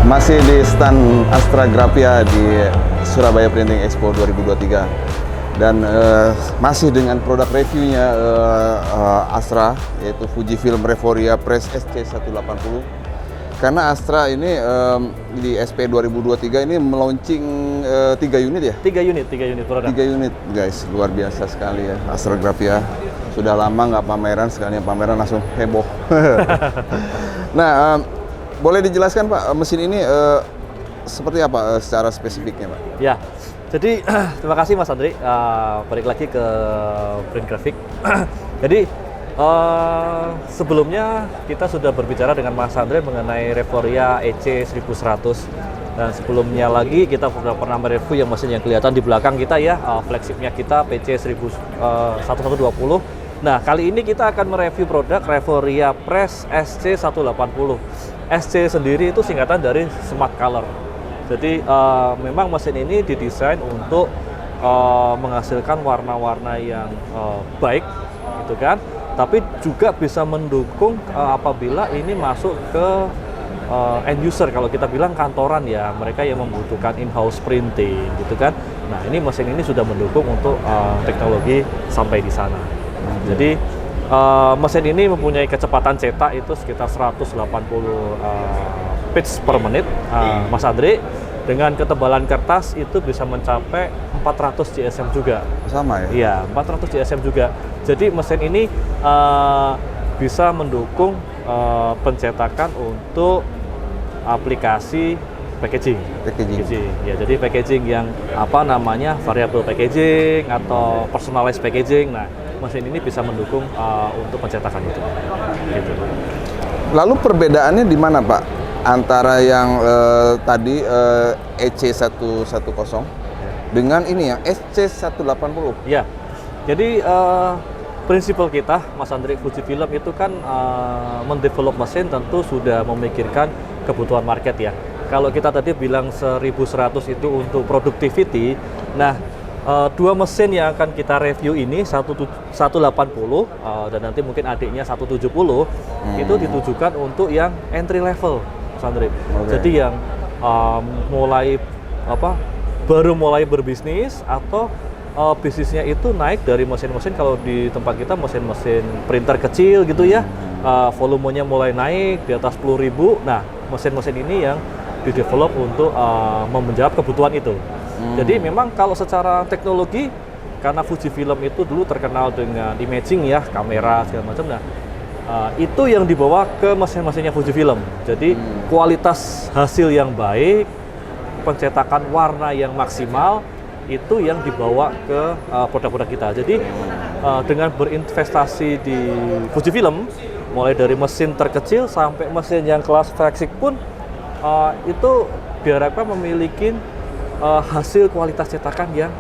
Masih di stand Astra Grafia di Surabaya Printing Expo 2023 dan masih dengan produk reviewnya Astra, yaitu Fujifilm Reforia Press SC180. Karena Astra ini di SP 2023 ini meluncing 3 unit ya? 3 unit produk. 3 unit guys, luar biasa sekali ya Astra Grafia. Sudah lama nggak pameran, sekalinya pameran langsung heboh. Nah, boleh dijelaskan Pak, mesin ini seperti apa secara spesifiknya Pak? Ya, jadi terima kasih Mas Andri. Balik lagi ke Print Graphic. Jadi sebelumnya kita sudah berbicara dengan Mas Andri mengenai Reforia EC 1100. Dan sebelumnya lagi kita sudah pernah mereview yang mesin yang kelihatan di belakang kita ya, flagshipnya kita PC 1120. Nah, kali ini kita akan mereview produk Reforia Press SC180. SC sendiri itu singkatan dari Smart Color. Jadi memang mesin ini didesain untuk menghasilkan warna-warna yang baik, gitu kan. Tapi juga bisa mendukung apabila ini masuk ke end user, kalau kita bilang kantoran ya, mereka yang membutuhkan in-house printing, gitu kan. Nah, ini mesin ini sudah mendukung untuk teknologi sampai di sana. Jadi mesin ini mempunyai kecepatan cetak itu sekitar 180 pitch per menit, Mas Andri. Dengan ketebalan kertas itu bisa mencapai 400 GSM juga. Sama ya? Iya, 400 GSM juga. Jadi mesin ini bisa mendukung pencetakan untuk aplikasi packaging. Ya, jadi packaging yang apa namanya variable packaging atau personalized packaging. Nah, mesin ini bisa mendukung untuk pencetakan itu. Gitu. Lalu perbedaannya di mana Pak? Antara yang tadi EC110 dengan ini yang SC180? Ya, jadi prinsipal kita, Mas Andri, Fujifilm itu kan mendevelop mesin tentu sudah memikirkan kebutuhan market ya. Kalau kita tadi bilang 1100 itu untuk productivity, nah dua mesin yang akan kita review ini 180 dan nanti mungkin adiknya 170 itu ditujukan untuk yang entry level, Mas Andri. Okay. Jadi yang baru mulai berbisnis atau bisnisnya itu naik dari mesin-mesin, kalau di tempat kita mesin-mesin printer kecil gitu ya, volumenya mulai naik di atas 10.000. Nah, mesin-mesin ini yang didevelop untuk menjawab kebutuhan itu. Jadi memang kalau secara teknologi, karena Fujifilm itu dulu terkenal dengan imaging ya, kamera segala macam. Nah, itu yang dibawa ke mesin-mesinnya Fujifilm. Jadi kualitas hasil yang baik, pencetakan warna yang maksimal, itu yang dibawa ke produk-produk kita. Jadi dengan berinvestasi di Fujifilm, mulai dari mesin terkecil sampai mesin yang kelas flagship pun itu diharapkan memiliki hasil kualitas cetakan yang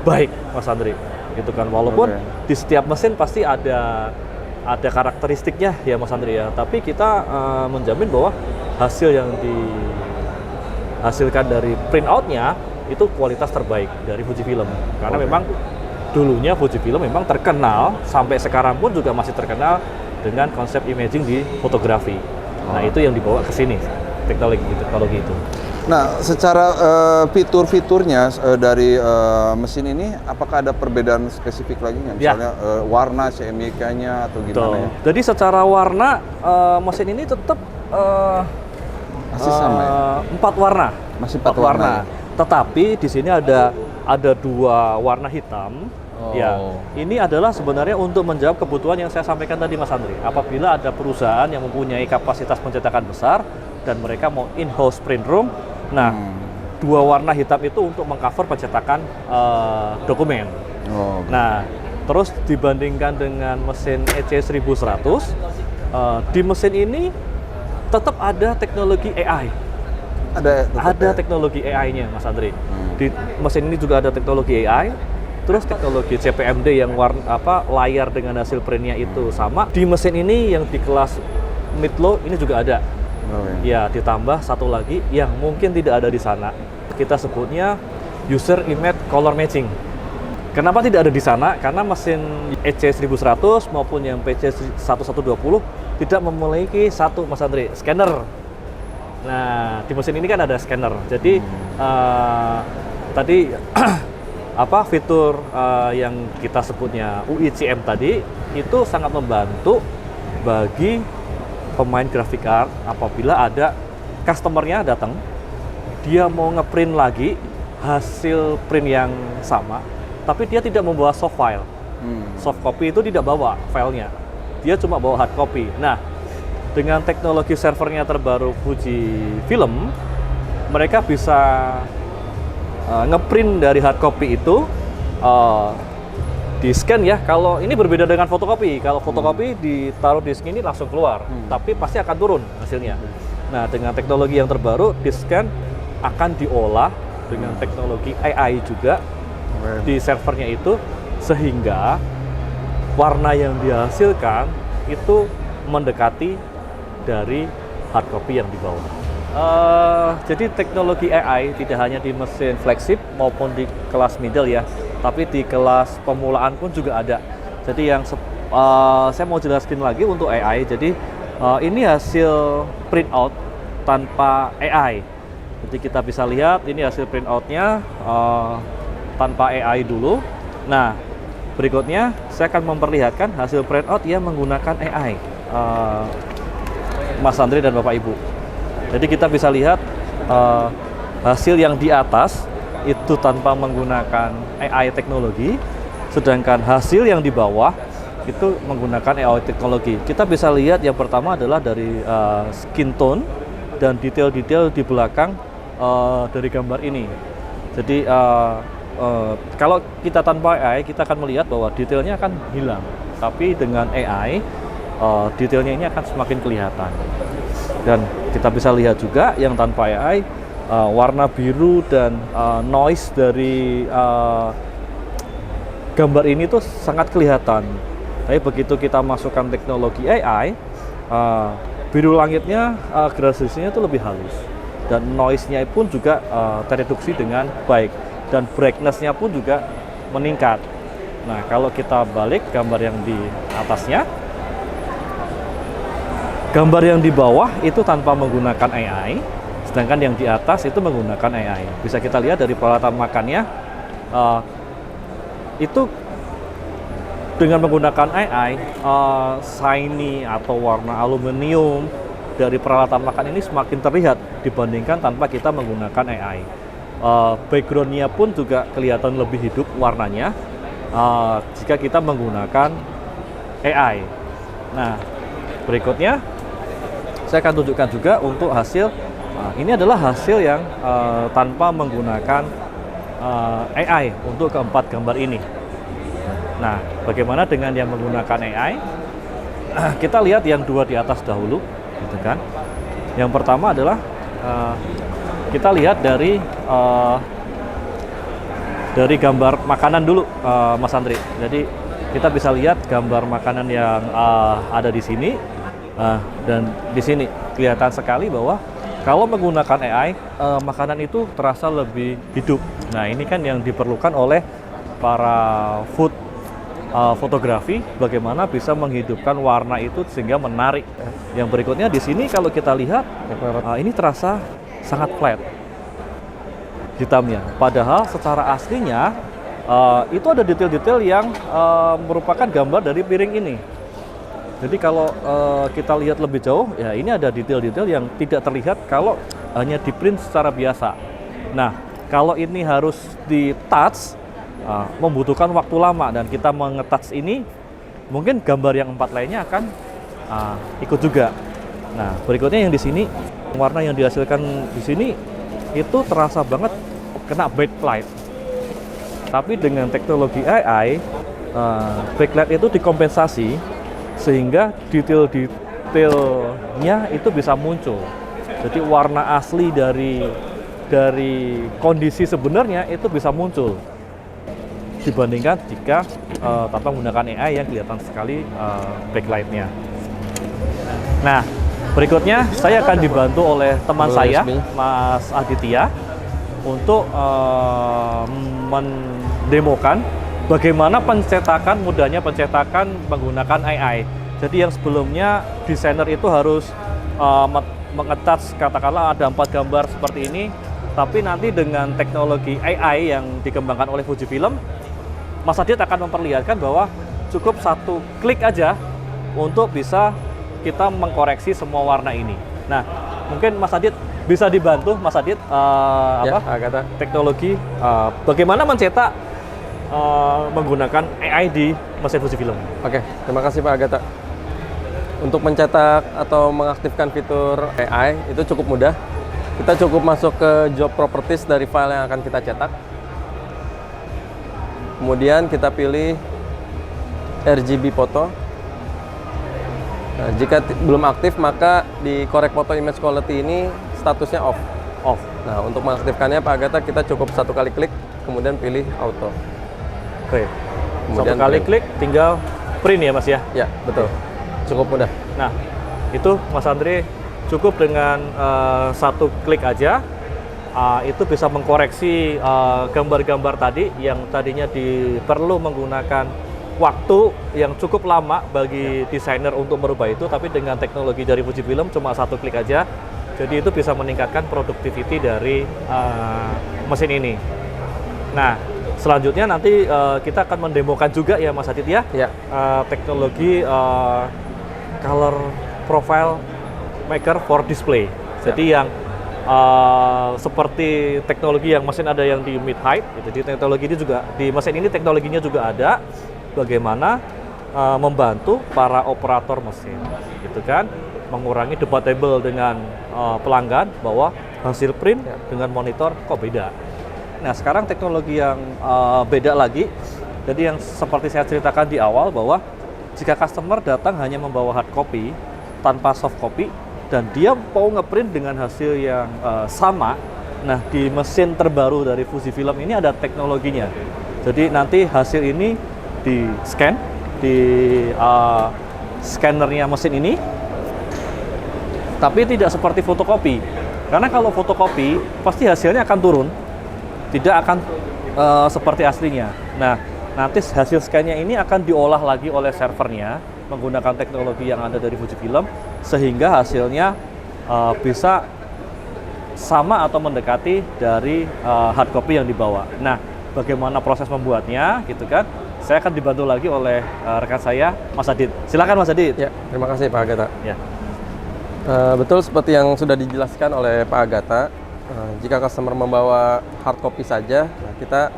baik, Mas Andri, gitu kan. Walaupun di setiap mesin pasti ada karakteristiknya ya, Mas Andri ya. Tapi kita menjamin bahwa hasil yang dihasilkan dari printoutnya itu kualitas terbaik dari Fujifilm. Karena memang dulunya Fujifilm memang terkenal, sampai sekarang pun juga masih terkenal dengan konsep imaging di fotografi. Nah, itu yang dibawa ke sini, teknologi itu. Nah, secara fitur-fiturnya dari mesin ini, apakah ada perbedaan spesifik lagi nggak? Misalnya warna CMYK-nya atau gimana ya? Jadi secara warna, mesin ini tetap masih sama ya? 4 warna. Masih 4 warna. Ya? Tetapi di sini ada 2 warna hitam. Ya, ini adalah sebenarnya untuk menjawab kebutuhan yang saya sampaikan tadi, Mas Andri. Apabila ada perusahaan yang mempunyai kapasitas pencetakan besar dan mereka mau in-house print room, nah 2 warna hitam itu untuk mengcover pencetakan dokumen. Nah, terus dibandingkan dengan mesin EC 1100, di mesin ini tetap ada teknologi AI. Ada teknologi AI-nya, Mas Andri. Di mesin ini juga ada teknologi AI. Terus teknologi CPMD yang layar dengan hasil printnya itu sama. Di mesin ini yang di kelas mid-low ini juga ada. Ya, ditambah satu lagi yang mungkin tidak ada di sana. Kita sebutnya user image color matching. Kenapa tidak ada di sana? Karena mesin EC 1100 maupun yang PC 1120 tidak memiliki satu, Mas Andri, scanner. Nah, di mesin ini kan ada scanner. Jadi tadi apa fitur yang kita sebutnya UICM tadi itu sangat membantu bagi pemain graphic art apabila ada customernya datang, dia mau ngeprint lagi hasil print yang sama, tapi dia tidak membawa soft file. Soft copy itu tidak bawa filenya, dia cuma bawa hard copy. Nah, dengan teknologi servernya terbaru Fujifilm, mereka bisa ngeprint dari hard copy itu di scan ya. Kalau ini berbeda dengan fotokopi. Kalau fotokopi ditaruh di sini langsung keluar, tapi pasti akan turun hasilnya. Nah, dengan teknologi yang terbaru, di scan akan diolah dengan teknologi AI juga di servernya itu, sehingga warna yang dihasilkan itu mendekati dari hard copy yang di bawah. Jadi teknologi AI tidak hanya di mesin flagship maupun di kelas middle ya, tapi di kelas pemulaan pun juga ada. Jadi yang saya mau jelaskan lagi untuk AI. Jadi ini hasil printout tanpa AI. Jadi kita bisa lihat ini hasil printoutnya tanpa AI dulu. Nah, berikutnya saya akan memperlihatkan hasil printout yang menggunakan AI, Mas Andri dan Bapak Ibu. Jadi kita bisa lihat hasil yang di atas itu tanpa menggunakan AI teknologi, sedangkan hasil yang di bawah itu menggunakan AI teknologi. Kita bisa lihat yang pertama adalah dari skin tone dan detail-detail di belakang dari gambar ini. Jadi kalau kita tanpa AI, kita akan melihat bahwa detailnya akan hilang. Tapi dengan AI, detailnya ini akan semakin kelihatan. Dan kita bisa lihat juga yang tanpa AI, warna biru dan noise dari gambar ini tuh sangat kelihatan. Tapi begitu kita masukkan teknologi AI, biru langitnya gradasinya itu lebih halus. Dan noise-nya pun juga tereduksi dengan baik. Dan brightness-nya pun juga meningkat. Nah, kalau kita balik gambar yang di atasnya, gambar yang di bawah itu tanpa menggunakan AI, sedangkan yang di atas itu menggunakan AI. Bisa kita lihat dari peralatan makannya, itu dengan menggunakan AI, shiny atau warna aluminium dari peralatan makan ini semakin terlihat dibandingkan tanpa kita menggunakan AI. Backgroundnya pun juga kelihatan lebih hidup warnanya jika kita menggunakan AI. Nah, berikutnya saya akan tunjukkan juga untuk hasil. Ini adalah hasil yang tanpa menggunakan AI untuk keempat gambar ini. Nah, bagaimana dengan yang menggunakan AI? Kita lihat yang dua di atas dahulu, gitu kan? Yang pertama adalah kita lihat dari gambar makanan dulu, Mas Andri. Jadi kita bisa lihat gambar makanan yang ada di sini dan di sini kelihatan sekali bahwa kalau menggunakan AI, makanan itu terasa lebih hidup. Nah, ini kan yang diperlukan oleh para food fotografi, bagaimana bisa menghidupkan warna itu sehingga menarik. Yang berikutnya di sini kalau kita lihat, ini terasa sangat flat hitamnya. Padahal secara aslinya itu ada detail-detail yang merupakan gambar dari piring ini. Jadi kalau kita lihat lebih jauh, ya ini ada detail-detail yang tidak terlihat kalau hanya di print secara biasa. Nah, kalau ini harus di touch, membutuhkan waktu lama, dan kita mengetouch ini, mungkin gambar yang 4 lainnya akan ikut juga. Nah, berikutnya yang di sini, warna yang dihasilkan di sini itu terasa banget kena backlight. Tapi dengan teknologi AI, backlight itu dikompensasi sehingga detail-detailnya itu bisa muncul. Jadi warna asli dari kondisi sebenarnya itu bisa muncul dibandingkan jika tanpa menggunakan AI yang kelihatan sekali backlight-nya. Nah, berikutnya saya akan dibantu oleh teman saya, Mas Aditya, untuk mendemokan bagaimana mudahnya pencetakan menggunakan AI. Jadi yang sebelumnya desainer itu harus mengattach, katakanlah ada 4 gambar seperti ini, tapi nanti dengan teknologi AI yang dikembangkan oleh Fujifilm, Mas Adit akan memperlihatkan bahwa cukup 1 klik aja untuk bisa kita mengkoreksi semua warna ini. Nah, mungkin Mas Adit bisa dibantu, Mas Adit, teknologi bagaimana mencetak menggunakan AI di mesin Fujifilm. Oke, terima kasih Pak Agatha. Untuk mencetak atau mengaktifkan fitur AI itu cukup mudah. Kita cukup masuk ke job properties dari file yang akan kita cetak. Kemudian kita pilih RGB foto. Nah, jika belum aktif, maka di correct photo image quality ini statusnya off. Nah, untuk mengaktifkannya Pak Agatha, kita cukup 1 kali klik, kemudian pilih auto. Oke. Kemudian 1 kali klik, tinggal print ya Mas ya? Ya, betul. Cukup mudah. Nah, itu Mas Andre cukup dengan 1 klik aja, itu bisa mengkoreksi gambar-gambar tadi yang tadinya perlu menggunakan waktu yang cukup lama bagi desainer untuk merubah itu, tapi dengan teknologi dari Fujifilm cuma 1 klik aja, jadi itu bisa meningkatkan productivity dari mesin ini. Nah, selanjutnya nanti kita akan mendemokan juga ya Mas Adit ya, teknologi color profile maker for display. Jadi yang seperti teknologi yang mesin ada yang di mid height, jadi teknologi ini juga di mesin ini teknologinya juga ada. Bagaimana membantu para operator mesin, gitu kan, mengurangi debatable dengan pelanggan bahwa hasil print dengan monitor kok beda. Nah, sekarang teknologi yang beda lagi. Jadi yang seperti saya ceritakan di awal bahwa jika customer datang hanya membawa hard copy tanpa soft copy dan dia mau ngeprint dengan hasil yang sama, nah di mesin terbaru dari Fujifilm ini ada teknologinya. Jadi nanti hasil ini di scan di scannernya mesin ini, tapi tidak seperti fotokopi. Karena kalau fotokopi pasti hasilnya akan turun, tidak akan seperti aslinya. Nah, nanti hasil scan-nya ini akan diolah lagi oleh servernya menggunakan teknologi yang ada dari Fujifilm, sehingga hasilnya bisa sama atau mendekati dari hard copy yang dibawa. Nah, bagaimana proses membuatnya, gitu kan? Saya akan dibantu lagi oleh rekan saya, Mas Adit. Silakan Mas Adit. Ya, terima kasih Pak Agatha. Ya. Betul seperti yang sudah dijelaskan oleh Pak Agatha, jika customer membawa hard copy saja, kita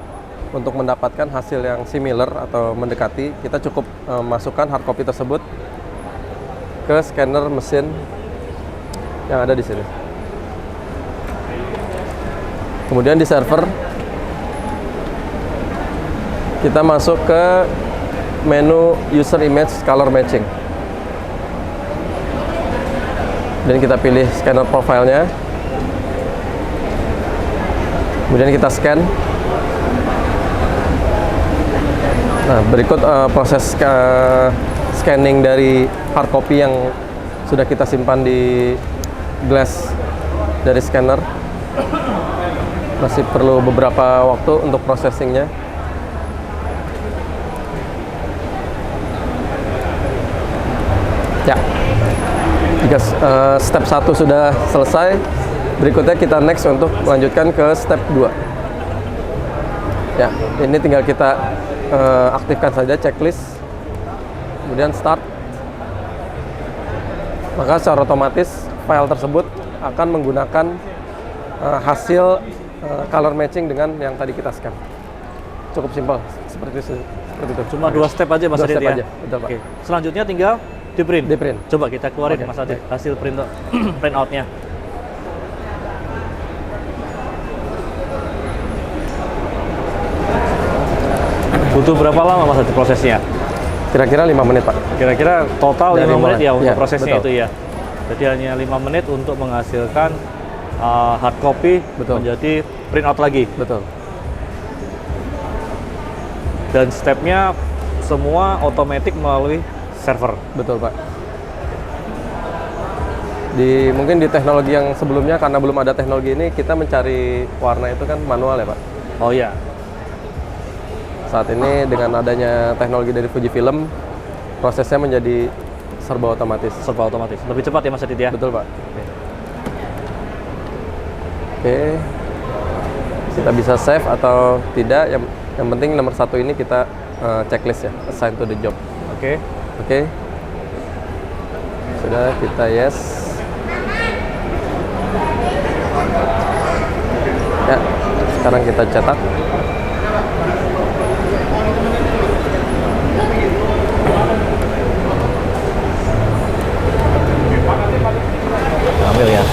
untuk mendapatkan hasil yang similar atau mendekati, kita cukup masukkan hard copy tersebut ke scanner mesin yang ada di sini. Kemudian di server, kita masuk ke menu user image color matching. Dan kita pilih scanner profile-nya. Kemudian kita scan. Nah, berikut proses scanning dari hard copy yang sudah kita simpan di glass dari scanner. Masih perlu beberapa waktu untuk processingnya. Ya, jika step 1 sudah selesai, berikutnya kita next untuk melanjutkan ke step 2. Ya, ini tinggal kita aktifkan saja checklist, kemudian start. Maka secara otomatis file tersebut akan menggunakan hasil color matching dengan yang tadi kita scan. Cukup simpel seperti itu. Cuma 2 step aja Mas Adit ya. Betul, Pak. Oke. Selanjutnya tinggal di print. Coba kita keluarin Mas Adit hasil print outnya. Butuh berapa lama Mas Adit prosesnya? Kira-kira 5 menit Pak. Kira-kira total Dari 5 menit ya untuk ya, prosesnya betul. itu ya. Jadi hanya 5 menit untuk menghasilkan hard copy menjadi print out lagi. Betul. Dan stepnya semua otomatis melalui server. Betul Pak. Mungkin di teknologi yang sebelumnya, karena belum ada teknologi ini, kita mencari warna itu kan manual ya Pak. Oh iya. Saat ini dengan adanya teknologi dari Fujifilm, prosesnya menjadi serba otomatis. Serba otomatis. Lebih cepat ya Mas Adit ya? Betul Pak. Oke. Oke. Kita bisa save atau tidak. Yang penting nomor 1 ini kita checklist ya, assign to the job. Oke. Oke. Sudah, kita yes. Ya, sekarang kita cetak. Ambil ya.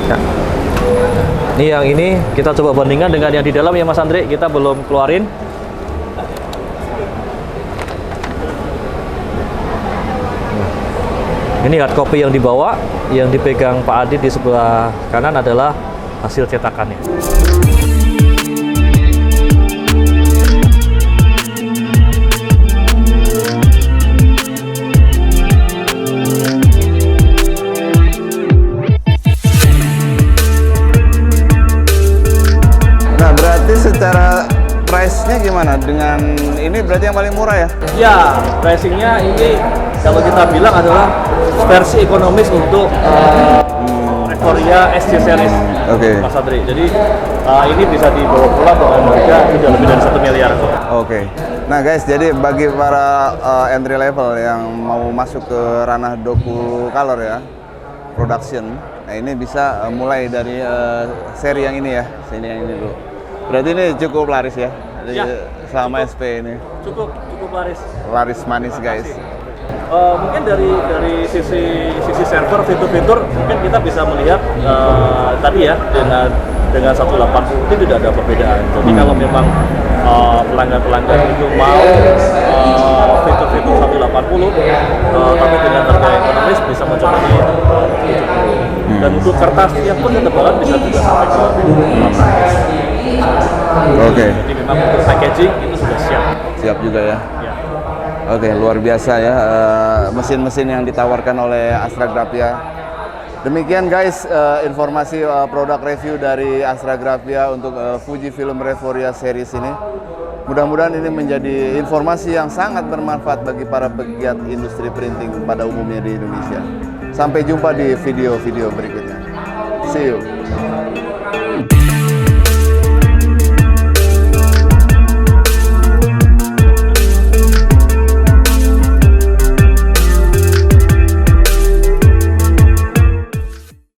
Ya. Ini yang ini kita coba bandingkan dengan yang di dalam ya Mas Andre, kita belum keluarin. Ini hard copy yang dibawa, yang dipegang Pak Adit di sebelah kanan adalah hasil cetakannya. Nah, berarti secara price-nya gimana? Dengan ini berarti yang paling murah ya? Ya, pricing-nya ini kalau kita bilang adalah versi ekonomis untuk Korea SC Series, Oke. Mas Adri. Jadi ini bisa dibawa pulang dengan harga sudah lebih dari 1 miliar. Oke. Nah guys, jadi bagi para entry level yang mau masuk ke ranah doku color ya, production, nah ini bisa mulai dari seri yang ini ya, seri yang ini dulu. Berarti ini cukup laris ya, Ya, selama cukup. SP ini. Cukup laris. Laris manis guys. Mungkin dari sisi server fitur-fitur mungkin kita bisa melihat tadi ya dengan 180 itu tidak ada perbedaan. Jadi kalau memang pelanggan itu mau fitur-fitur 180 tapi dengan harga ekonomis bisa mencoba di 70. Dan untuk kertasnya pun ketebalan bisa juga sampai ke 8. Oke. Jadi memang untuk packaging itu sudah siap. Siap juga ya. Ya. Oke, luar biasa ya mesin-mesin yang ditawarkan oleh Astra Grafia. Demikian guys informasi produk review dari Astra Grafia untuk Fujifilm Reforia series ini. Mudah-mudahan ini menjadi informasi yang sangat bermanfaat bagi para pegiat industri printing pada umumnya di Indonesia. Sampai jumpa di video-video berikutnya. See you.